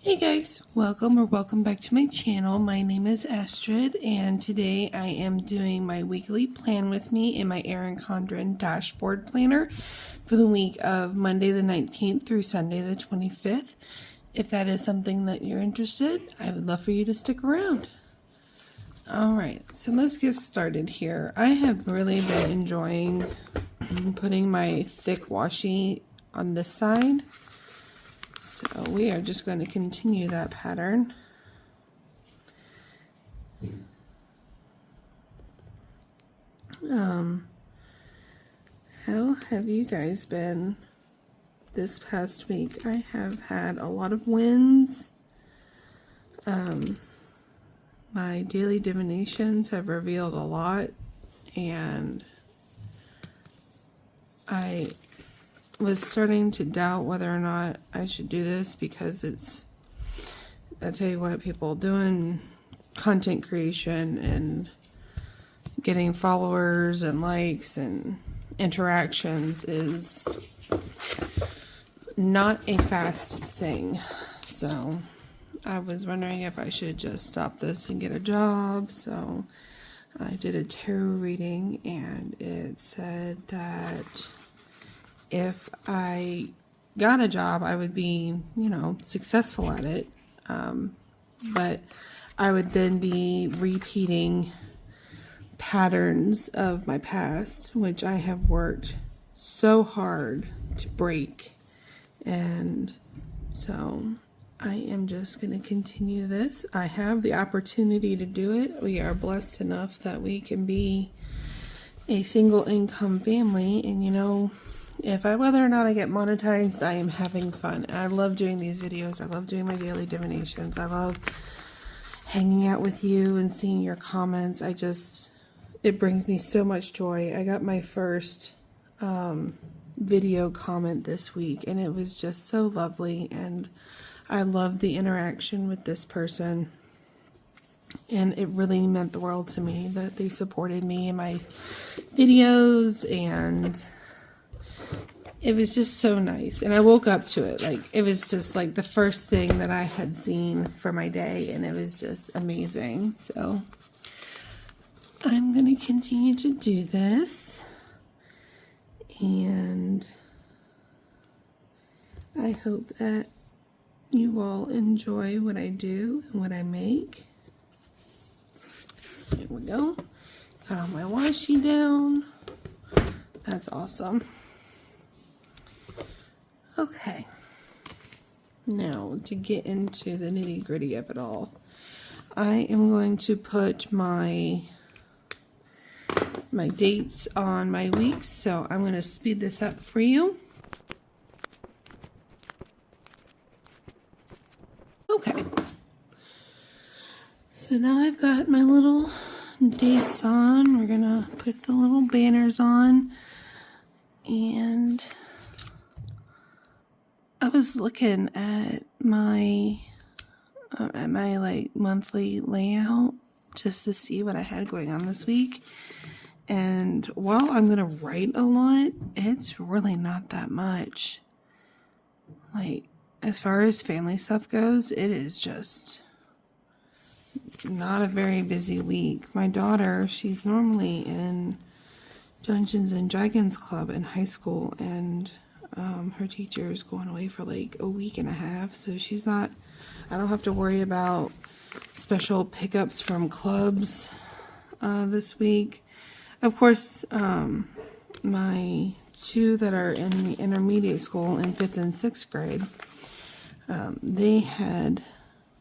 Hey guys, welcome back to my channel. My name is Astrid and today I am doing my weekly plan with me in my Erin Condren dashboard planner for the week of Monday the 19th through Sunday the 25th. If that is something that you're interested, I would love for you to stick around. Alright, so let's get started here. I have really been enjoying putting my thick washi on this side. So we are just going to continue that pattern. How have you guys been this past week? I have had a lot of wins. My daily divinations have revealed a lot, and I was starting to doubt whether or not I should do this because I tell you what, people doing content creation and getting followers and likes and interactions is not a fast thing. So I was wondering if I should just stop this and get a job. So I did a tarot reading and it said that if I got a job, I would be, successful at it. But I would then be repeating patterns of my past, which I have worked so hard to break. And so I am just going to continue this. I have the opportunity to do it. We are blessed enough that we can be a single income family, and whether or not I get monetized, I am having fun. And I love doing these videos. I love doing my daily divinations. I love hanging out with you and seeing your comments. It brings me so much joy. I got my first video comment this week, and it was just so lovely. And I love the interaction with this person. And it really meant the world to me that they supported me in my videos, and it was just so nice. And I woke up to it. It was just like the first thing that I had seen for my day, and it was just amazing. So I'm going to continue to do this, and I hope that you all enjoy what I do and what I make. There we go. Got all my washi down. That's awesome. Okay. Now, to get into the nitty-gritty of it all, I am going to put my dates on my weeks, so I'm going to speed this up for you. Okay. So now I've got my little dates on. We're going to put the little banners on, and I was looking at my monthly layout just to see what I had going on this week. And while I'm going to write a lot, it's really not that much. As far as family stuff goes, it is just not a very busy week. My daughter, she's normally in Dungeons and Dragons Club in high school, and her teacher is going away for a week and a half, so I don't have to worry about special pickups from clubs this week. Of course, my two that are in the intermediate school in 5th and 6th grade, they had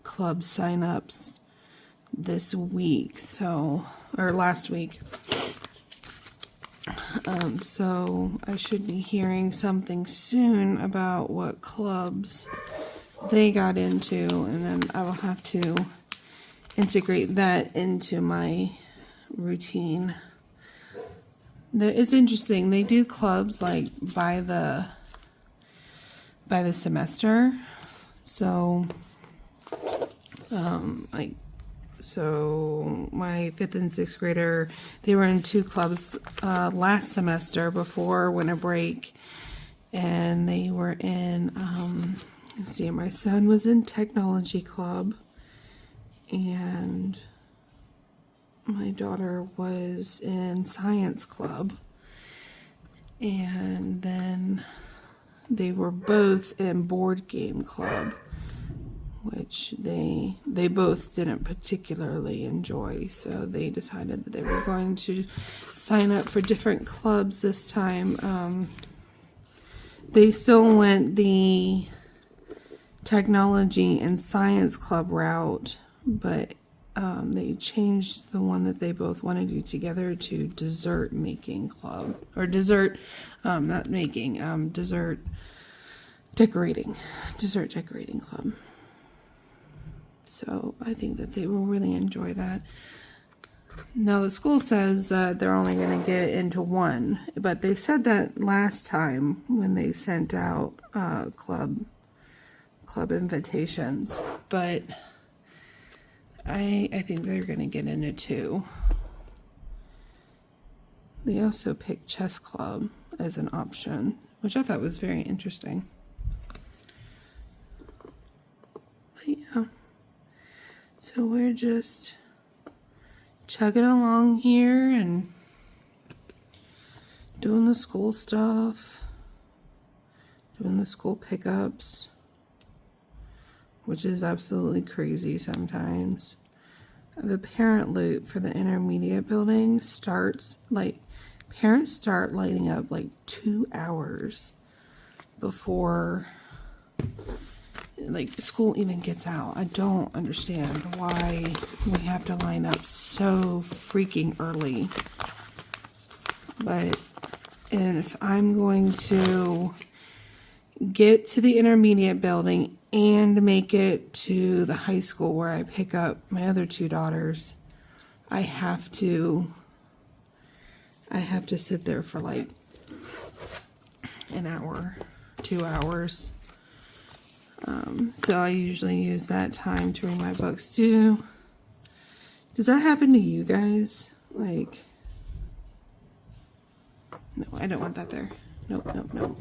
club sign-ups this week, or last week. So I should be hearing something soon about what clubs they got into, and then I will have to integrate that into my routine. It's interesting. They do clubs by the semester. So so my 5th and 6th grader, they were in 2 clubs last semester before winter break, and they were in See, my son was in technology club, and my daughter was in science club, and then they were both in board game club, which they both didn't particularly enjoy, so they decided that they were going to sign up for different clubs this time. They still went the technology and science club route, but they changed the one that they both want to do together to dessert making club, or dessert decorating club. So I think that they will really enjoy that. Now the school says that they're only going to get into one, but they said that last time when they sent out club invitations, but I think they're going to get into two. They also picked chess club as an option, which I thought was very interesting. But yeah, so we're just chugging along here and doing the school stuff, doing the school pickups, which is absolutely crazy sometimes. The parent loop for the intermediate building starts, like, parents start lighting up like 2 hours before like school even gets out. I don't understand why we have to line up so freaking early. But if I'm going to get to the intermediate building and make it to the high school where I pick up my other two daughters, I have to sit there for like an hour, 2 hours. So I usually use that time to read my books too. Does that happen to you guys? Like, no, I don't want that there. Nope.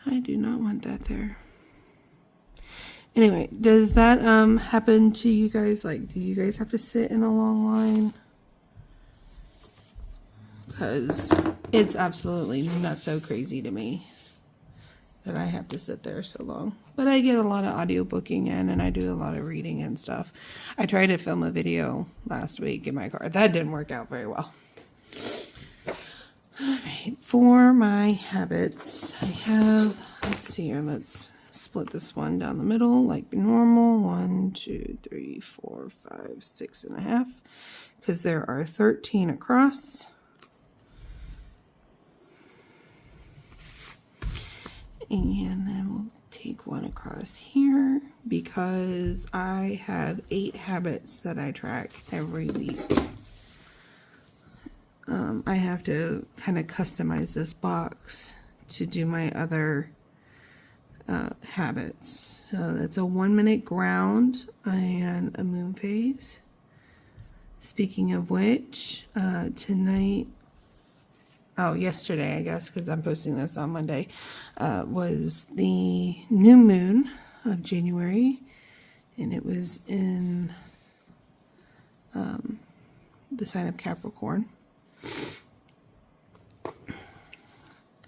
I do not want that there. Anyway, does that happen to you guys? Like, do you guys have to sit in a long line? Because it's absolutely not so crazy to me that I have to sit there so long. But I get a lot of audiobooking in, and I do a lot of reading and stuff. I tried to film a video last week in my car. That didn't work out very well. Alright, for my habits, I have, let's see here, let's split this one down the middle like normal. 1, 2, 3, 4, 5, 6 and a half, because there are 13 across. And then we'll take one across here because I have 8 habits that I track every week. I have to kind of customize this box to do my other habits. So that's a 1-minute ground and a moon phase. Speaking of which, yesterday, I guess, because I'm posting this on Monday, was the new moon of January, and it was in the sign of Capricorn.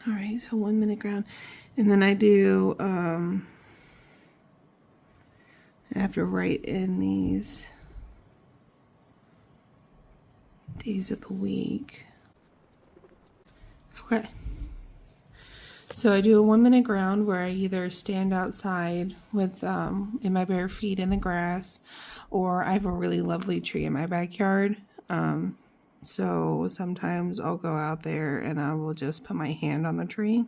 All right, so 1-minute ground, and then I do, I have to write in these days of the week. Okay, so I do a 1-minute ground where I either stand outside with in my bare feet in the grass, or I have a really lovely tree in my backyard. So sometimes I'll go out there and I will just put my hand on the tree.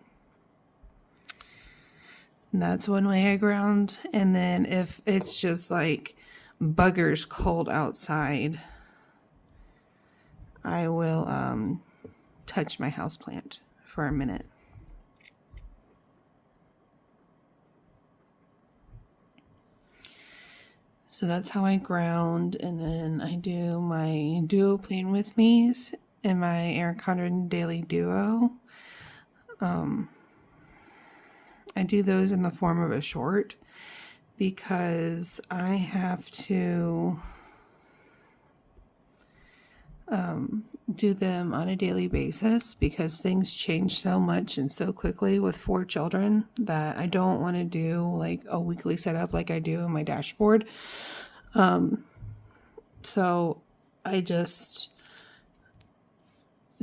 And that's one way I ground. And then if it's just like buggers cold outside, I will touch my houseplant for a minute. So that's how I ground, and then I do my duo plan with me's and my Erin Condren daily duo. I do those in the form of a short because I have to do them on a daily basis because things change so much and so quickly with 4 children that I don't want to do like a weekly setup like I do in my dashboard. So I just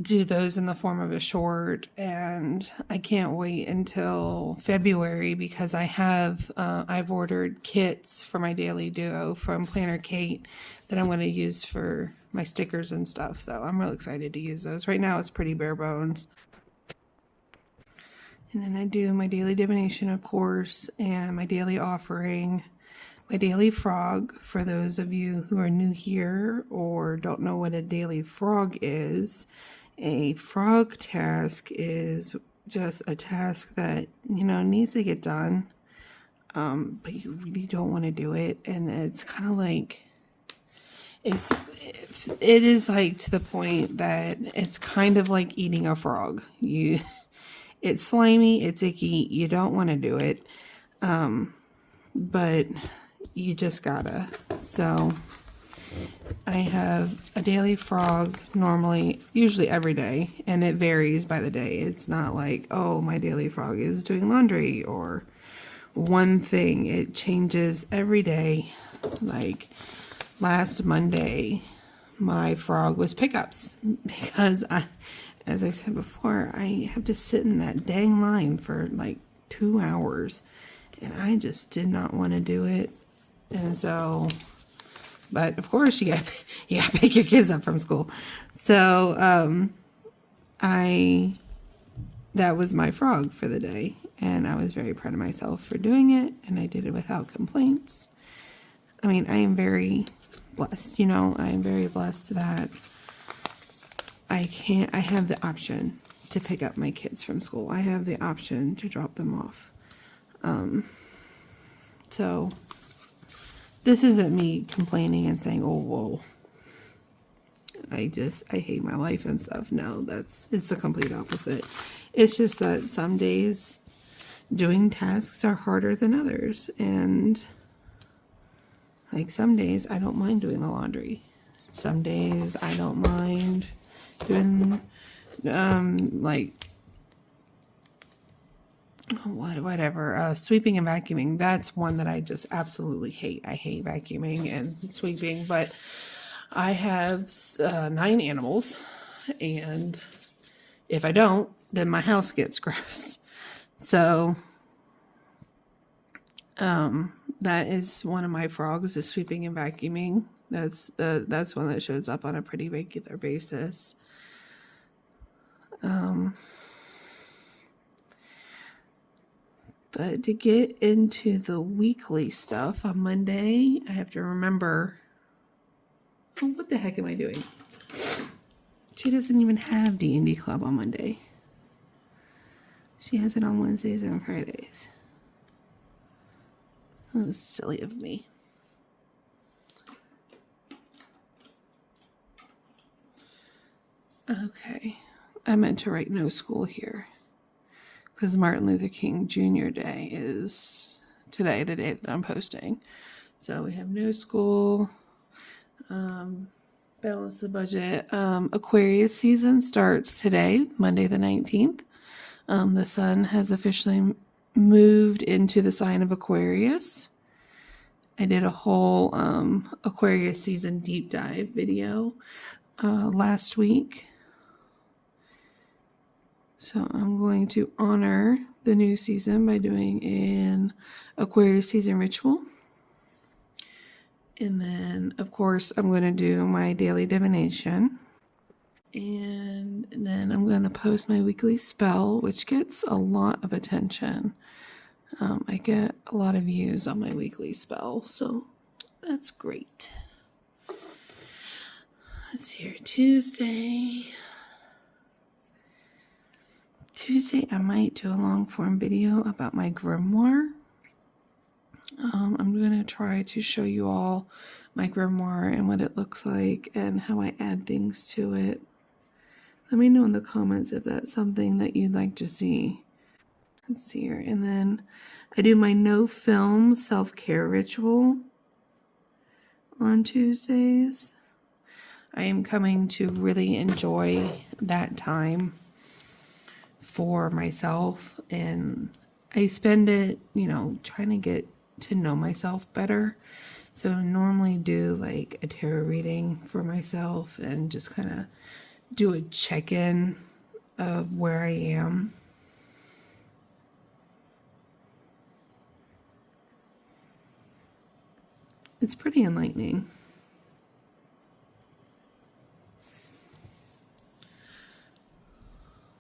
do those in the form of a short, and I can't wait until February because I've ordered kits for my daily duo from Planner Kate that I'm going to use for my stickers and stuff. So I'm real excited to use those. Right now it's pretty bare bones. And then I do my daily divination, of course, and my daily offering, my daily frog. For those of you who are new here or don't know what a daily frog is, a frog task is just a task that, needs to get done, but you really don't want to do it. And it's kind of like, it is like to the point that it's kind of like eating a frog. It's slimy, it's icky, you don't want to do it, but you just gotta. So I have a daily frog usually every day, and it varies by the day. It's not like, oh, my daily frog is doing laundry or one thing. It changes every day. Like last Monday, my frog was pickups because as I said before, I have to sit in that dang line for like 2 hours, and I just did not want to do it. And so, but of course you gotta pick your kids up from school. So that was my frog for the day, and I was very proud of myself for doing it, and I did it without complaints. I mean, I am very blessed. I am very blessed that I have the option to pick up my kids from school. I have the option to drop them off. So this isn't me complaining and saying, oh, whoa, I hate my life and stuff. No, it's the complete opposite. It's just that some days doing tasks are harder than others. And like some days I don't mind doing the laundry. Some days I don't mind doing sweeping and vacuuming. That's one that I just absolutely hate. I hate vacuuming and sweeping, but I have 9 animals, and if I don't, then my house gets gross. So that is one of my frogs, is sweeping and vacuuming. That's one that shows up on a pretty regular basis. But to get into the weekly stuff, on Monday, I have to remember, oh, what the heck am I doing? She doesn't even have D&D Club on Monday. She has it on Wednesdays and Fridays. That was silly of me. Okay, I meant to write no school here because Martin Luther King Jr. Day is today, the day that I'm posting. So we have no school, balance the budget. Aquarius season starts today, Monday the 19th. The sun has officially moved into the sign of Aquarius. I did a whole Aquarius season deep dive video last week. So I'm going to honor the new season by doing an Aquarius season ritual. And then, of course, I'm going to do my daily divination. And then I'm going to post my weekly spell, which gets a lot of attention. I get a lot of views on my weekly spell, so that's great. Let's see here, Tuesday, I might do a long form video about my grimoire. I'm going to try to show you all my grimoire and what it looks like and how I add things to it. Let me know in the comments if that's something that you'd like to see. Let's see here. And then I do my no film self-care ritual on Tuesdays. I am coming to really enjoy that time for myself, and I spend it, trying to get to know myself better. So I normally do like a tarot reading for myself and just kind of do a check-in of where I am. It's pretty enlightening.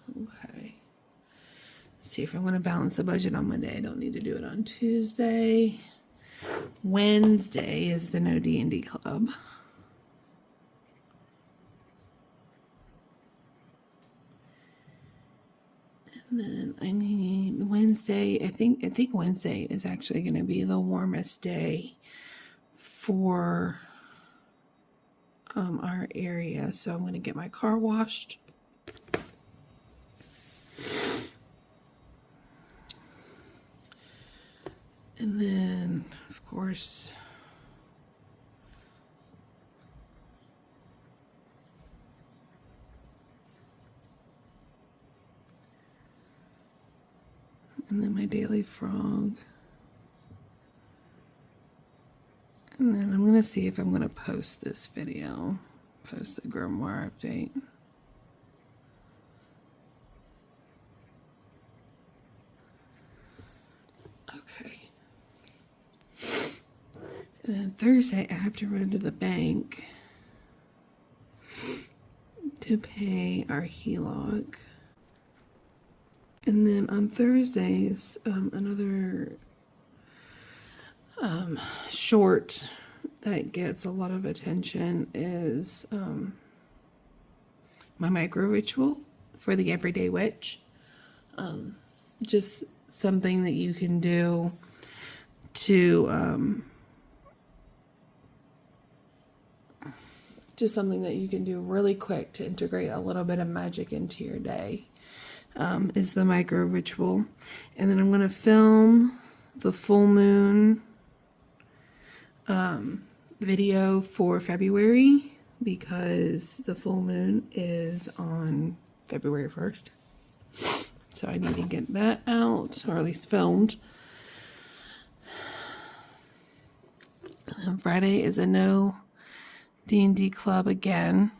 Okay. Let's see if I want to balance the budget on Monday. I don't need to do it on Tuesday. Wednesday is the No D&D Club. And then I need Wednesday. I think Wednesday is actually going to be the warmest day for our area. So I'm going to get my car washed. And then, of course, and then my daily frog. And then I'm going to see if I'm going to post this video, post the grimoire update. Okay. And then Thursday, I have to run to the bank to pay our HELOC. And then on Thursdays, another short that gets a lot of attention is my micro ritual for the everyday witch. Just something that you can do to really quick to integrate a little bit of magic into your day, is the micro ritual. And then I'm going to film the full moon video for February, because the full moon is on February 1st. So I need to get that out, or at least filmed. And then Friday is a no D&D club again.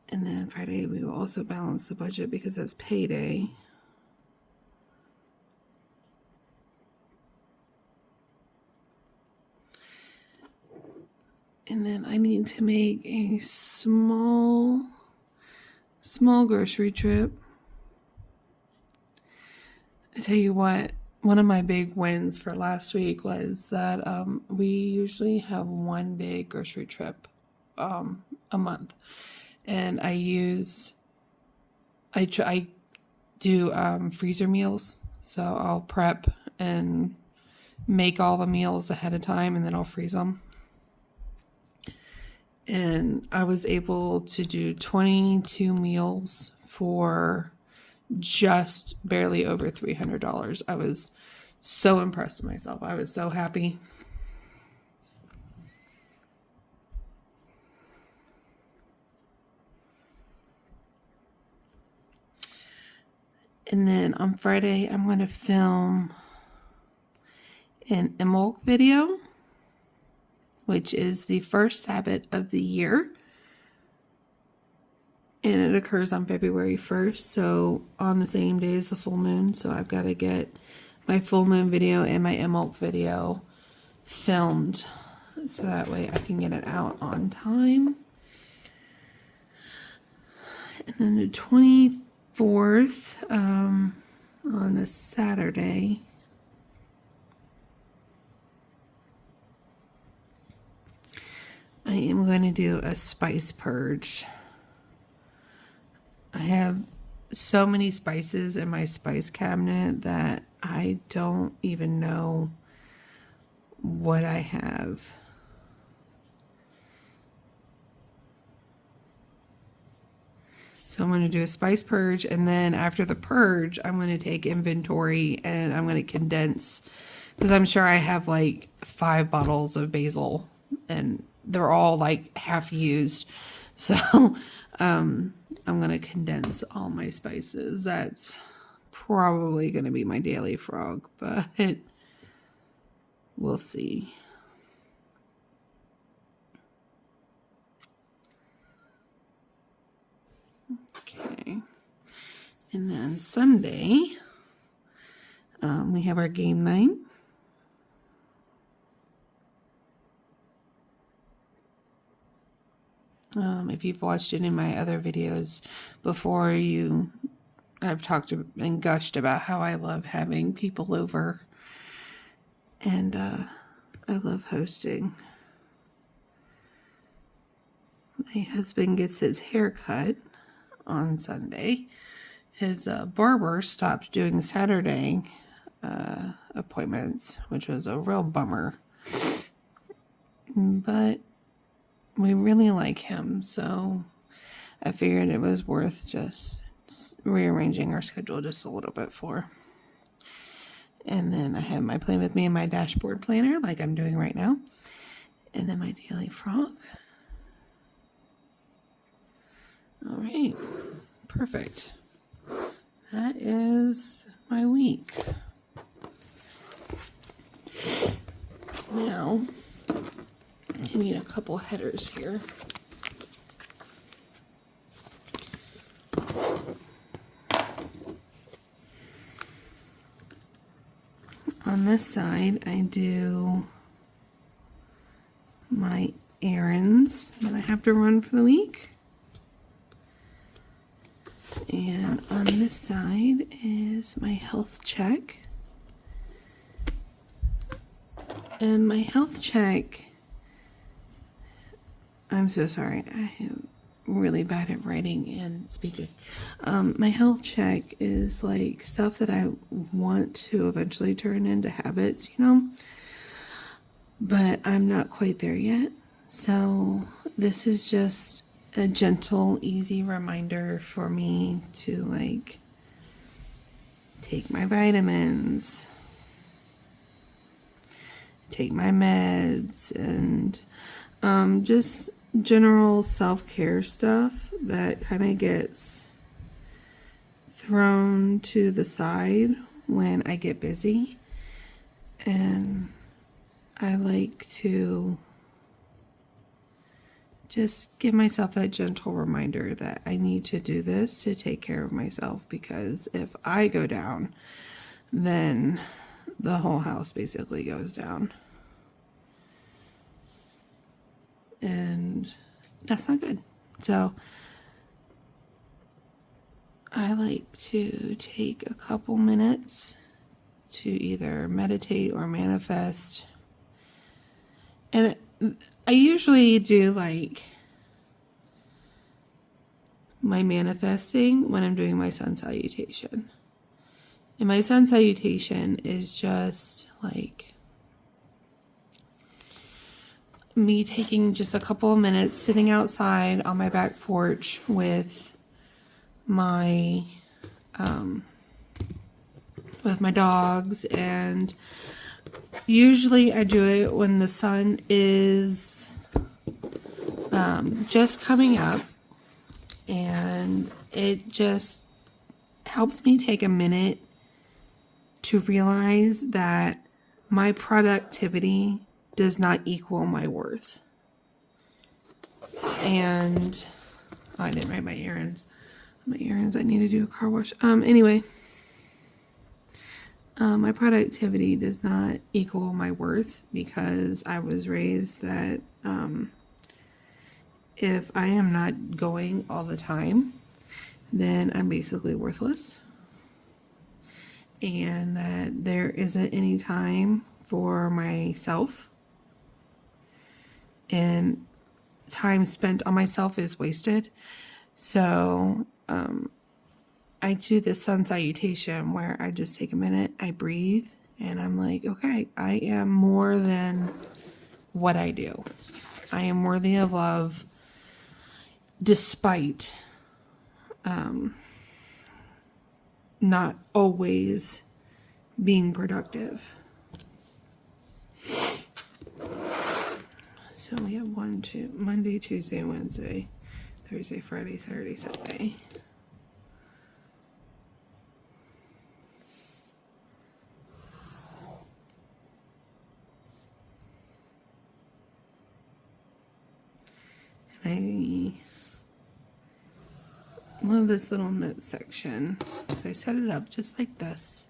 And then Friday we will also balance the budget because it's payday. And then I need to make a small grocery trip. I tell you what, one of my big wins for last week was that we usually have one big grocery trip a month. And I do freezer meals. So I'll prep and make all the meals ahead of time, and then I'll freeze them. And I was able to do 22 meals for just barely over $300. I was so impressed with myself. I was so happy. And then on Friday, I'm going to film an Imbolc video, which is the first Sabbath of the year. And it occurs on February 1st, so on the same day as the full moon. So I've got to get my full moon video and my Imbolc video filmed, so that way I can get it out on time. And then the 24th, on a Saturday, I am going to do a spice purge. I have so many spices in my spice cabinet that I don't even know what I have. So I'm going to do a spice purge, and then after the purge, I'm going to take inventory and I'm going to condense, because I'm sure I have like 5 bottles of basil and they're all like half used. So I'm going to condense all my spices. That's probably going to be my daily frog, but we'll see. Okay. And then Sunday, we have our game night. If you've watched any of my other videos before, I've talked and gushed about how I love having people over, and I love hosting. My husband gets his hair cut on Sunday. His barber stopped doing Saturday appointments, which was a real bummer. But we really like him, so I figured it was worth just rearranging our schedule just a little bit for. And then I have my Plan With Me and my dashboard planner, like I'm doing right now. And then my daily frog. All right, perfect. That is my week. Now, I need a couple headers here. On this side, I do my errands that I have to run for the week. And on this side is my health check. And my health check, I'm so sorry, I am really bad at writing and speaking. My health check is like stuff that I want to eventually turn into habits, but I'm not quite there yet. So this is just a gentle, easy reminder for me to like take my vitamins, take my meds, and just general self-care stuff that kind of gets thrown to the side when I get busy. And I like to just give myself that gentle reminder that I need to do this to take care of myself, because if I go down, then the whole house basically goes down. And that's not good. So I like to take a couple minutes to either meditate or manifest. And I usually do like my manifesting when I'm doing my sun salutation. And my sun salutation is just like me taking just a couple of minutes sitting outside on my back porch with my dogs, and usually I do it when the sun is just coming up, and it just helps me take a minute to realize that my productivity does not equal my worth. And I didn't write my errands. I need to do a car wash. Anyway, my productivity does not equal my worth, because I was raised that if I am not going all the time, then I'm basically worthless. And that there isn't any time for myself. And time spent on myself is wasted. So I do this sun salutation where I just take a minute, I breathe, and I'm like, okay, I am more than what I do. I am worthy of love despite not always being productive. So we have Monday, Tuesday, Wednesday, Thursday, Friday, Saturday, Sunday. And I love this little note section because I set it up just like this.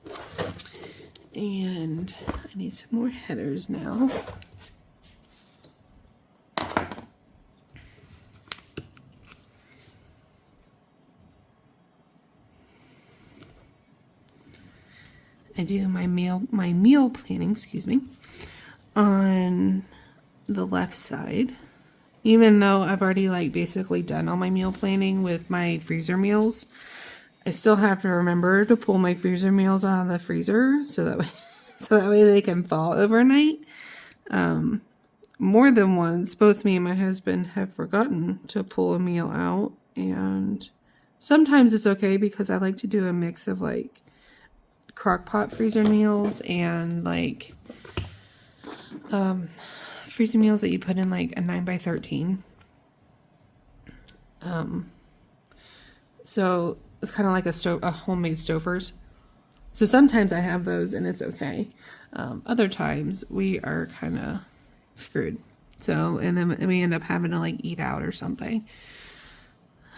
And I need some more headers now. I do my meal planning, excuse me, on the left side. Even though I've already like basically done all my meal planning with my freezer meals, I still have to remember to pull my freezer meals out of the freezer so that way they can thaw overnight. More than once, both me and my husband have forgotten to pull a meal out, and sometimes it's okay because I like to do a mix of like crock pot freezer meals and like freezer meals that you put in like a 9x13. So it's kind of like a homemade Stouffer's. So sometimes I have those and it's okay. Other times we are kind of screwed. So, and then we end up having to like eat out or something.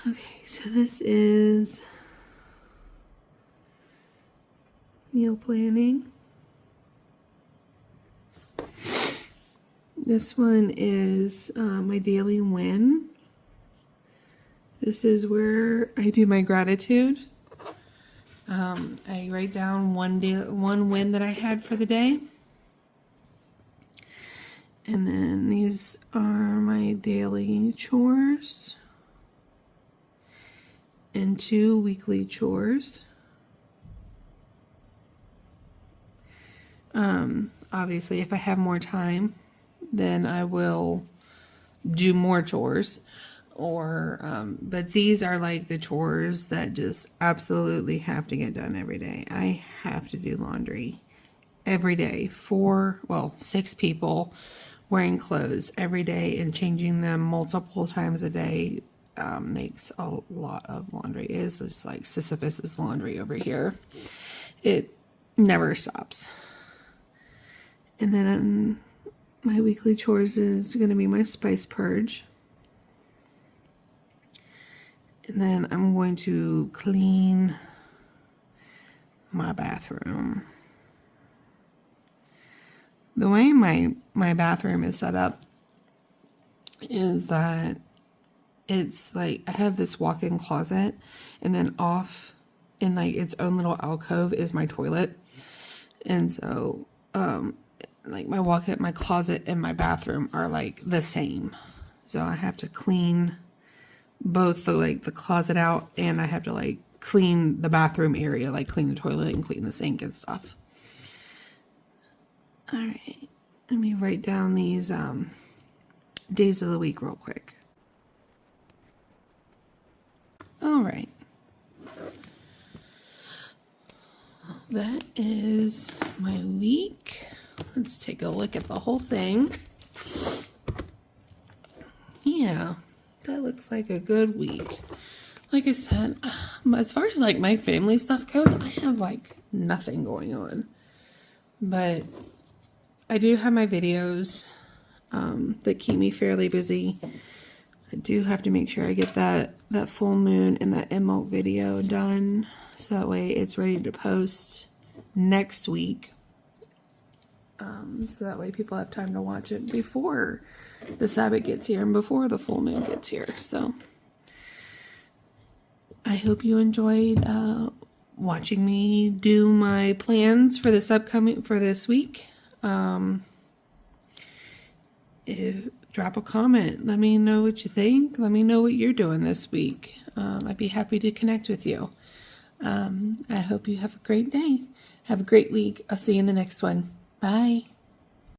Okay, so this is meal planning. This one is my daily win. This is where I do my gratitude. I write down one win that I had for the day. And then these are my daily chores and 2 weekly chores. Obviously, if I have more time, then I will do more chores. But these are like the chores that just absolutely have to get done every day. I have to do laundry every day. 6 people wearing clothes every day and changing them multiple times a day makes a lot of laundry. It is just like Sisyphus's laundry over here. It never stops. And then my weekly chores is going to be my spice purge. And then I'm going to clean my bathroom. The way my bathroom is set up is that it's like I have this walk-in closet, and then off in like its own little alcove is my toilet. And so like my closet and my bathroom are like the same. So I have to clean both the closet out, and I have to like clean the bathroom area, like clean the toilet and clean the sink and stuff. All right, let me write down these days of the week real quick. All right. That is my week. Let's take a look at the whole thing. Yeah, that looks like a good week. Like I said, as far as like my family stuff goes, I have like nothing going on. But I do have my videos that keep me fairly busy. I do have to make sure I get that full moon and that emote video done, so that way it's ready to post next week. So that way people have time to watch it before the Sabbath gets here and before the full moon gets here. So I hope you enjoyed watching me do my plans for this week. Drop a comment. Let me know what you think. Let me know what you're doing this week. I'd be happy to connect with you. I hope you have a great day. Have a great week. I'll see you in the next one. Bye.